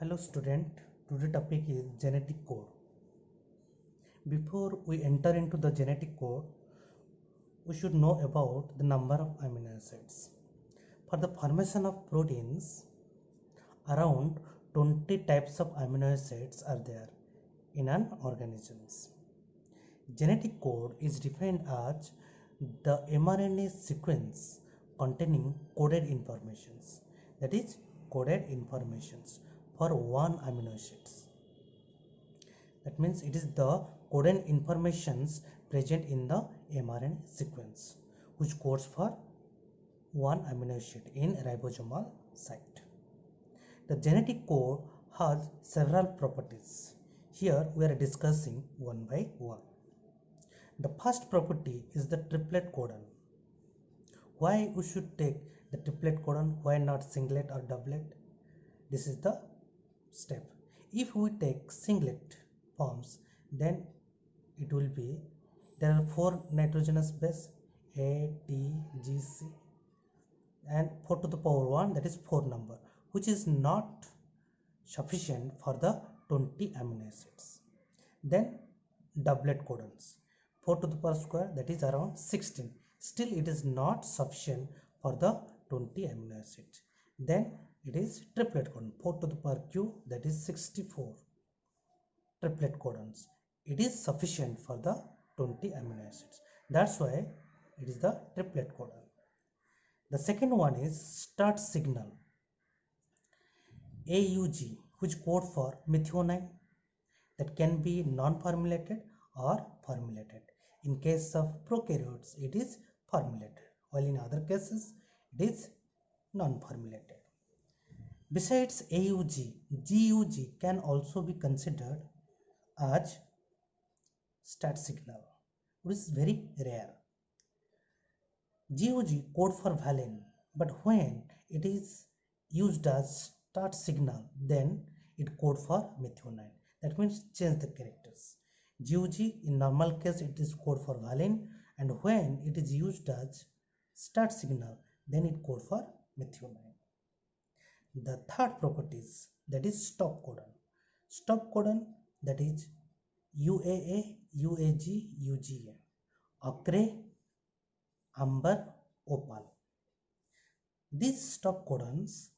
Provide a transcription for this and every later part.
Hello student, today topic is genetic code. Before we enter into the genetic code, we should know about the number of amino acids. For the formation of proteins, around 20 types of amino acids are there in an organism. Genetic code is defined as the mRNA sequence containing coded informations, that is coded informations for one amino acids. That means it is the coded informations present in the mRNA sequence which codes for one amino acid in ribosomal site. The genetic code has several properties. Here we are discussing one by one. The first property is the triplet codon. Why we should take the triplet codon? Why not singlet or doublet? This is the step. If we take singlet forms, then it will be there are 4 nitrogenous base A, T, G, C and 4 to the power 1, that is 4 number, which is not sufficient for the 20 amino acids. Then doublet codons 4 to the power square, that is around 16. Still it is not sufficient for the 20 amino acids. Then it is triplet codon 4 to the power q, that is 64 triplet codons. It is sufficient for the 20 amino acids. That's why it is the triplet codon. The second one is start signal AUG, which code for methionine, that can be non-formulated or formulated. In case of prokaryotes, it is formulated, while in other cases, it is non-formulated. Besides AUG, GUG can also be considered as start signal, which is very rare. GUG code for valine, but when it is used as start signal, then it code for methionine. That means change the characters. GUG in normal case it is code for valine, and when it is used as start signal, then it code for methionine. The third properties, that is stop codon. Stop codon, that is UAA, UAG, UGA, ochre, amber, opal. These stop codons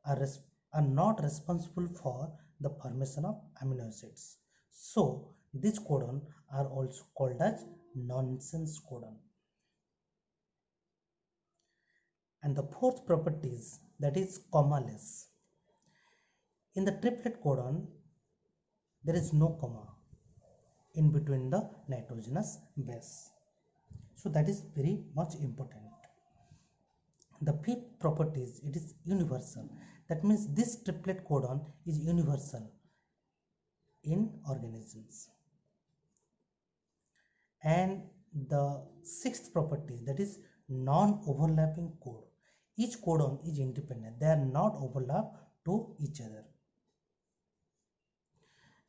are not responsible for the formation of amino acids. So these codons are also called as nonsense codon. And the fourth properties, that is commaless. In the triplet codon, there is no comma in between the nitrogenous base. So that is very much important. The fifth property is it is universal. That means this triplet codon is universal in organisms. And the sixth property, that is non-overlapping code. Each codon is independent. They are not overlap to each other.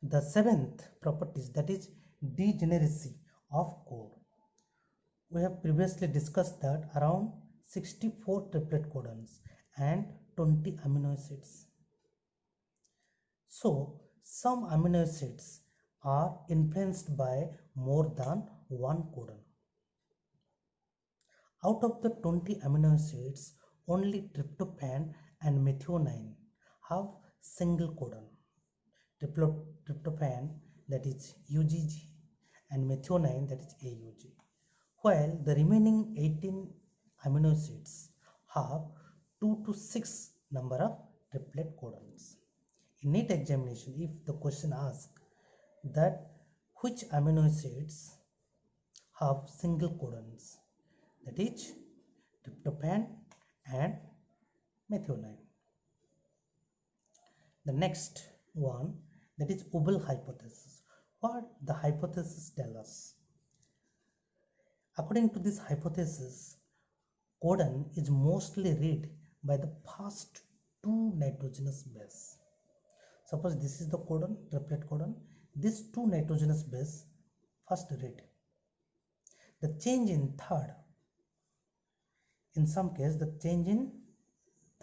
The seventh property, that is degeneracy of code. We have previously discussed that around 64 triplet codons and 20 amino acids. So some amino acids are influenced by more than one codon. Out of the 20 amino acids, only tryptophan and methionine have single codon. Tryptophan, that is UGG, and methionine, that is AUG, while the remaining 18 amino acids have 2 to 6 number of triplet codons. In NEET examination, if the question asks that which amino acids have single codons, that is tryptophan and methionine. The next one, that is Abel hypothesis. What the hypothesis tells us? According to this hypothesis, codon is mostly read by the first 2 nitrogenous base. Suppose this is the codon, triplet codon. These 2 nitrogenous base first read. The change in third, in some case the change in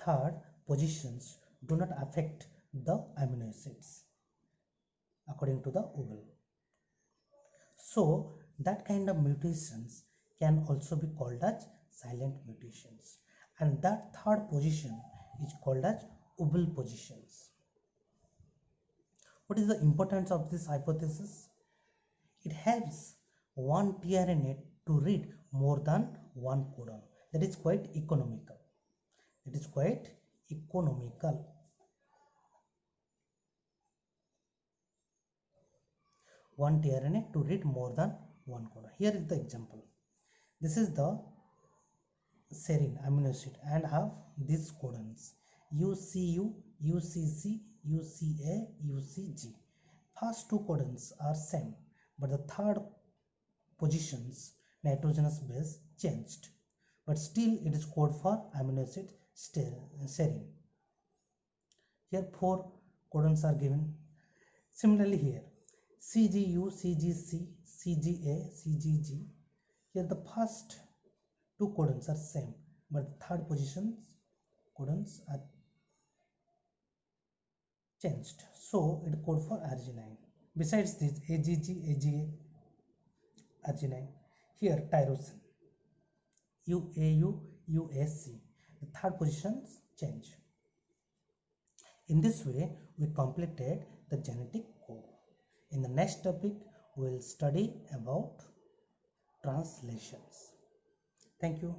third positions do not affect the amino acids according to the UGL. So that kind of mutations can also be called as silent mutations, and that third position is called as UGL positions. What is the importance of this hypothesis? It helps one tRNA to read more than one codon. That is quite economical. It is quite economical. One tRNA to read more than one codon. Here is the example. This is the serine amino acid and have these codons UCU, UCC, UCA, UCG. First two codons are same, but the third position's nitrogenous base changed, but still it is code for amino acid serine. Here four codons are given. Similarly here CGU, CGC, CGA, CGG. Here the first two codons are same, but the third position's codons are changed, so it code for arginine. Besides this, AGG, AGA, arginine. Here tyrosine, UAU, UAC. The third positions change. In this way, we completed the genetic code. In the next topic, we will study about translations. Thank you.